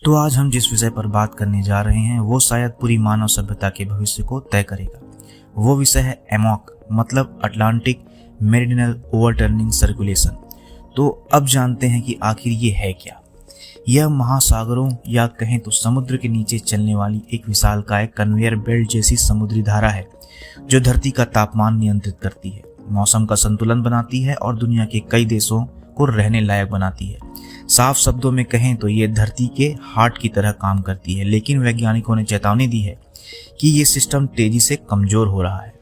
तो आज हम जिस विषय पर बात करने जा रहे हैं वो शायद पूरी मानव सभ्यता के भविष्य को तय करेगा। वो विषय है एमॉक, मतलब अटलांटिक मेरिडियनल ओवरटर्निंग सर्कुलेशन। तो अब जानते हैं कि आखिर ये है क्या। यह महासागरों या कहें तो समुद्र के नीचे चलने वाली एक विशालकाय कन्वेयर बेल्ट जैसी समुद्री धारा है जो धरती का तापमान नियंत्रित करती है, मौसम का संतुलन बनाती है और दुनिया के कई देशों को रहने लायक बनाती है। साफ शब्दों में कहें तो ये धरती के हार्ट की तरह काम करती है, लेकिन वैज्ञानिकों ने चेतावनी दी है कि ये सिस्टम तेजी से कमजोर हो रहा है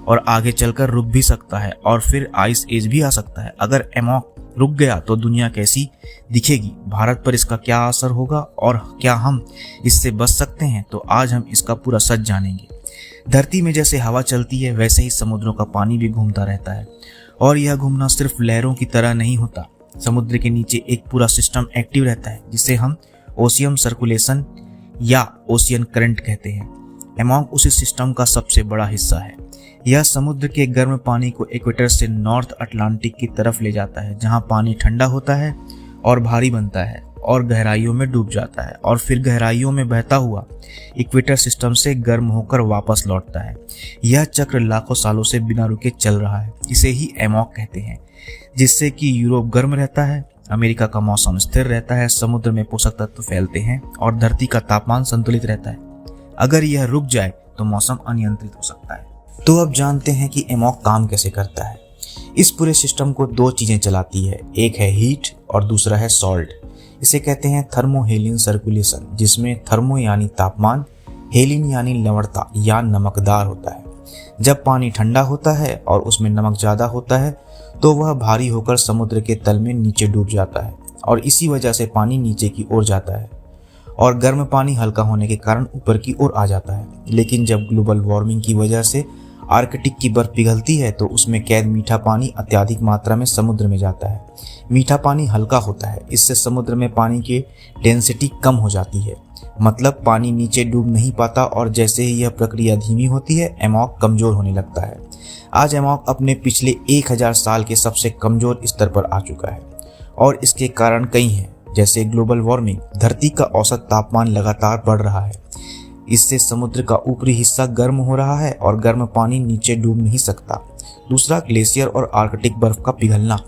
और आगे चलकर रुक भी सकता है और फिर आइस एज भी आ सकता है। अगर एमॉक रुक गया तो दुनिया कैसी दिखेगी, भारत पर इसका क्या असर होगा और क्या हम इससे बच सकते हैं, तो आज हम इसका पूरा सच जानेंगे। धरती में जैसे हवा चलती है वैसे ही समुद्रों का पानी भी घूमता रहता है और यह घूमना सिर्फ लहरों की तरह नहीं होता। समुद्र के नीचे एक पूरा सिस्टम एक्टिव रहता है जिसे हम ओशियन सर्कुलेशन या ओशियन करंट कहते हैं। एमॉक उसी सिस्टम का सबसे बड़ा हिस्सा है। यह समुद्र के गर्म पानी को इक्वेटर से नॉर्थ अटलांटिक की तरफ ले जाता है, जहां पानी ठंडा होता है और भारी बनता है और गहराइयों में डूब जाता है और फिर गहराइयों में बहता हुआ इक्वेटर सिस्टम से गर्म होकर वापस लौटता है। यह चक्र लाखों सालों से बिना रुके चल रहा है। इसे ही एमॉक कहते हैं, जिससे कि यूरोप गर्म रहता है, अमेरिका का मौसम स्थिर रहता है, समुद्र में पोषक तत्व फैलते हैं और धरती का तापमान संतुलित रहता है। अगर यह रुक जाए तो मौसम अनियंत्रित हो सकता है। तो अब जानते हैं कि एमॉक काम कैसे करता है। इस पूरे सिस्टम को दो चीजें चलाती है, एक है हीट और दूसरा है सॉल्ट। इसे कहते हैं थर्मोहेलिन सर्कुलेशन, जिसमें थर्मो यानी तापमान, हेलिन यानी लवणता या नमकदार होता है। जब पानी ठंडा होता है और उसमें नमक ज्यादा होता है तो वह भारी होकर समुद्र के तल में नीचे डूब जाता है और इसी वजह से पानी नीचे की ओर जाता है और गर्म पानी हल्का होने के कारण ऊपर की ओर आ जाता है। लेकिन जब ग्लोबल वार्मिंग की वजह से आर्कटिक की बर्फ पिघलती है तो उसमें कैद मीठा पानी अत्यधिक मात्रा में समुद्र में जाता है। मीठा पानी हल्का होता है, इससे समुद्र में पानी की डेंसिटी कम हो जाती है, मतलब पानी नीचे डूब नहीं पाता और जैसे ही यह प्रक्रिया धीमी होती है एमॉक कमजोर होने लगता है। आज एमॉक अपने पिछले 1000 साल के सबसे कमजोर स्तर पर आ चुका है और इसके कारण कई हैं, जैसे ग्लोबल वार्मिंग, धरती का औसत तापमान लगातार बढ़ रहा है, इससे समुद्र का ऊपरी हिस्सा गर्म हो रहा है और गर्म पानी नीचे डूब नहीं सकता। दूसरा, ग्लेशियर और आर्कटिक बर्फ का पिघलना,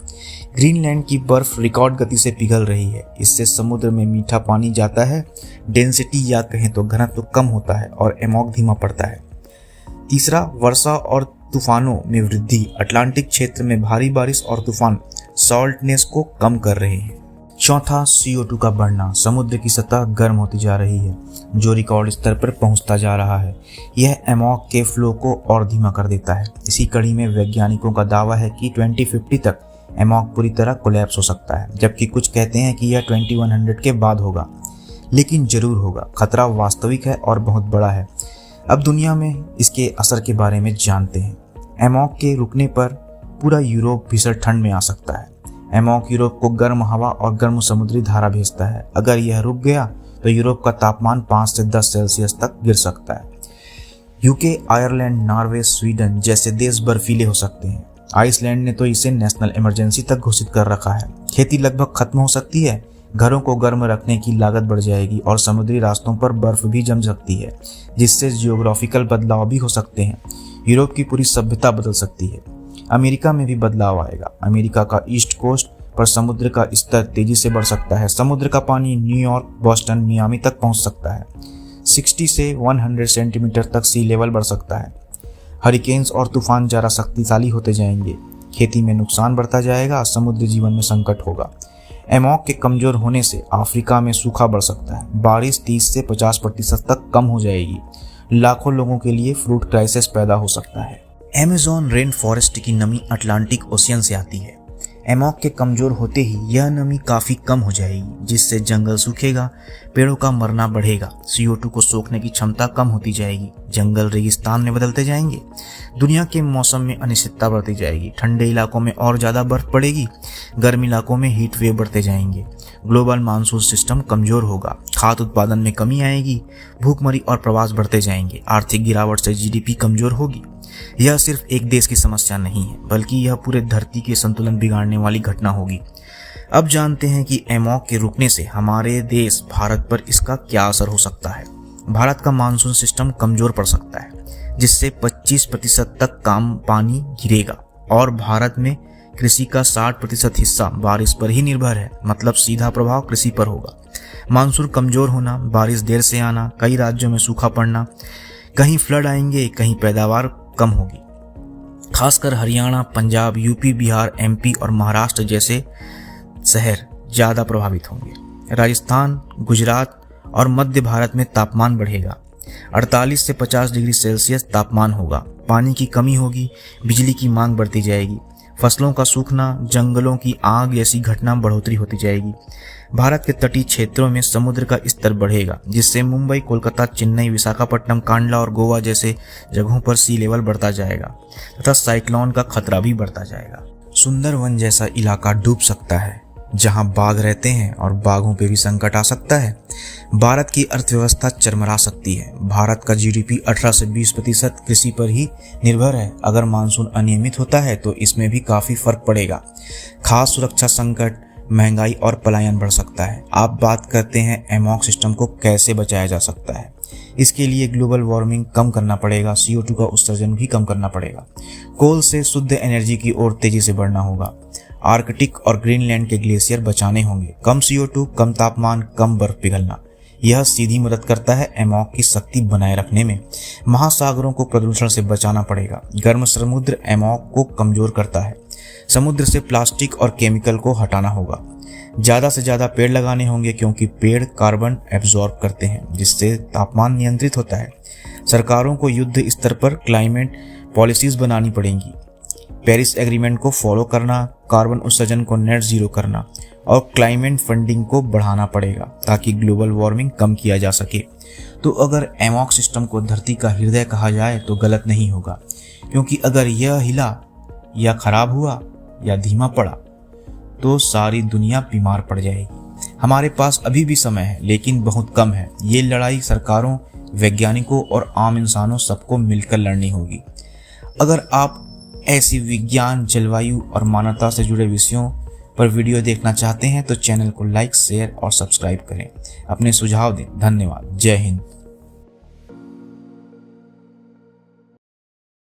ग्रीनलैंड की बर्फ रिकॉर्ड गति से पिघल रही है, इससे समुद्र में मीठा पानी जाता है, डेंसिटी या कहें तो घनत्व कम होता है और एमॉक धीमा पड़ता है। तीसरा, वर्षा और तूफानों में वृद्धि, अटलांटिक क्षेत्र में भारी बारिश और तूफान सॉल्टनेस को कम कर रहे हैं। चौथा, CO2 का बढ़ना, समुद्र की सतह गर्म होती जा रही है जो रिकॉर्ड स्तर पर पहुंचता जा रहा है। यह एमॉक के फ्लो को और धीमा कर देता है। इसी कड़ी में वैज्ञानिकों का दावा है कि 2050 तक एमॉक पूरी तरह कोलैप्स हो सकता है, जबकि कुछ कहते हैं कि यह 2100 के बाद होगा, लेकिन जरूर होगा। खतरा वास्तविक है और बहुत बड़ा है। अब दुनिया में इसके असर के बारे में जानते हैं। एमॉक के रुकने पर पूरा यूरोप भीषण ठंड में आ सकता है। एमॉक यूरोप को गर्म हवा और गर्म समुद्री धारा भेजता है। अगर यह रुक गया तो यूरोप का तापमान 5 से 10 सेल्सियस तक गिर सकता है। यूके, आयरलैंड, नॉर्वे, स्वीडन जैसे देश बर्फीले हो सकते हैं। आइसलैंड ने तो इसे नेशनल इमरजेंसी तक घोषित कर रखा है। खेती लगभग खत्म हो सकती है, घरों को गर्म रखने की लागत बढ़ जाएगी और समुद्री रास्तों पर बर्फ भी जम सकती है, जिससे जियोग्राफिकल बदलाव भी हो सकते हैं। यूरोप की पूरी सभ्यता बदल सकती है। अमेरिका में भी बदलाव आएगा। अमेरिका का ईस्ट कोस्ट पर समुद्र का स्तर तेजी से बढ़ सकता है। समुद्र का पानी न्यूयॉर्क, बोस्टन, मियामी तक पहुंच सकता है। 60 से 100 सेंटीमीटर तक सी लेवल बढ़ सकता है। हरिकेन्स और तूफान ज़्यादा शक्तिशाली होते जाएंगे। खेती में नुकसान बढ़ता जाएगा, समुद्री जीवन में संकट होगा। एमॉक के कमजोर होने से अफ्रीका में सूखा बढ़ सकता है। बारिश 30 से 50% तक कम हो जाएगी। लाखों लोगों के लिए फ्रूट क्राइसिस पैदा हो सकता है। अमेज़न रेन फॉरेस्ट की नमी अटलांटिक ओशियन से आती है। एमॉक के कमजोर होते ही यह नमी काफी कम हो जाएगी, जिससे जंगल सूखेगा, पेड़ों का मरना बढ़ेगा, CO2 को सोखने की क्षमता कम होती जाएगी, जंगल रेगिस्तान में बदलते जाएंगे, दुनिया के मौसम में अनिश्चितता बढ़ती जाएगी, ठंडे इलाकों में और ज्यादा बर्फ पड़ेगी, गर्म इलाकों में हीट वेव बढ़ते जाएंगे, ग्लोबल मानसून सिस्टम कमजोर होगा, खाद्य उत्पादन में कमी आएगी, भूखमरी और प्रवास बढ़ते जाएंगे, आर्थिक गिरावट से GDP कमजोर होगी। यह सिर्फ एक देश की समस्या नहीं है, बल्कि यह पूरे धरती के संतुलन बिगाड़ने वाली घटना होगी। अब जानते हैं कि एमॉक के रुकने से हमारे देश भारत पर इसका क्या असर हो सकता है। भारत का मानसून सिस्टम कमजोर पड़ सकता है, जिससे 25% तक कम पानी गिरेगा और भारत में कृषि का 60% हिस्सा बारिश पर ही निर्भर है। मतलब सीधा प्रभाव कृषि पर होगा। मानसून कमजोर होना, बारिश देर से आना, कई राज्यों में सूखा पड़ना, कहीं फ्लड आएंगे, कहीं पैदावार कम होगी। खासकर हरियाणा, पंजाब, यूपी, बिहार, एमपी और महाराष्ट्र जैसे शहर ज्यादा प्रभावित होंगे। राजस्थान, गुजरात और मध्य भारत में तापमान बढ़ेगा। 48 से 50 डिग्री सेल्सियस तापमान होगा। पानी की कमी होगी, बिजली की मांग बढ़ती जाएगी, फसलों का सूखना, जंगलों की आग जैसी घटना बढ़ोतरी होती जाएगी। भारत के तटीय क्षेत्रों में समुद्र का स्तर बढ़ेगा, जिससे मुंबई, कोलकाता, चेन्नई, विशाखापट्टनम, कांडला और गोवा जैसे जगहों पर सी लेवल बढ़ता जाएगा तथा साइक्लोन का खतरा भी बढ़ता जाएगा। सुंदरवन जैसा इलाका डूब सकता है, जहां बाघ रहते हैं और बाघों पे भी संकट आ सकता है। भारत की अर्थव्यवस्था चरमरा सकती है। भारत का जीडीपी 18 से 20% कृषि पर ही निर्भर है। अगर मानसून अनियमित होता है तो इसमें भी काफी फर्क पड़ेगा। खास सुरक्षा संकट, महंगाई और पलायन बढ़ सकता है। आप बात करते हैं एमॉक सिस्टम को कैसे बचाया जा सकता है। इसके लिए ग्लोबल वार्मिंग कम करना पड़ेगा, CO2 का उत्सर्जन भी कम करना पड़ेगा, कोल से शुद्ध एनर्जी की ओर तेजी से बढ़ना होगा, आर्कटिक और ग्रीनलैंड के ग्लेशियर बचाने होंगे, कम CO2, कम तापमान, कम बर्फ पिघलना। यह सीधी मदद करता है एमॉक की शक्ति बनाए रखने में। महासागरों को प्रदूषण से बचाना पड़ेगा। गर्म समुद्र एमॉक को कमजोर करता है। समुद्र से प्लास्टिक और केमिकल को हटाना होगा। ज़्यादा से ज़्यादा पेड़ लगाने होंगे, क्योंकि पेड़ कार्बन एब्जॉर्ब करते हैं, जिससे तापमान नियंत्रित होता है। सरकारों को युद्ध स्तर पर क्लाइमेट पॉलिसीज बनानी पड़ेंगी। पेरिस एग्रीमेंट को फॉलो करना, कार्बन उत्सर्जन को नेट जीरो करना और क्लाइमेट फंडिंग को बढ़ाना पड़ेगा, ताकि ग्लोबल वार्मिंग कम किया जा सके। तो अगर एमॉक सिस्टम को धरती का हृदय कहा जाए तो गलत नहीं होगा, क्योंकि अगर यह हिला या खराब हुआ या धीमा पड़ा तो सारी दुनिया बीमार पड़ जाएगी। हमारे पास अभी भी समय है, लेकिन बहुत कम है। ये लड़ाई सरकारों, वैज्ञानिकों और आम इंसानों सबको मिलकर लड़नी होगी। अगर आप ऐसी विज्ञान, जलवायु और मानवता से जुड़े विषयों पर वीडियो देखना चाहते हैं तो चैनल को लाइक, शेयर और सब्सक्राइब करें। अपने सुझाव दें। धन्यवाद। जय हिंद।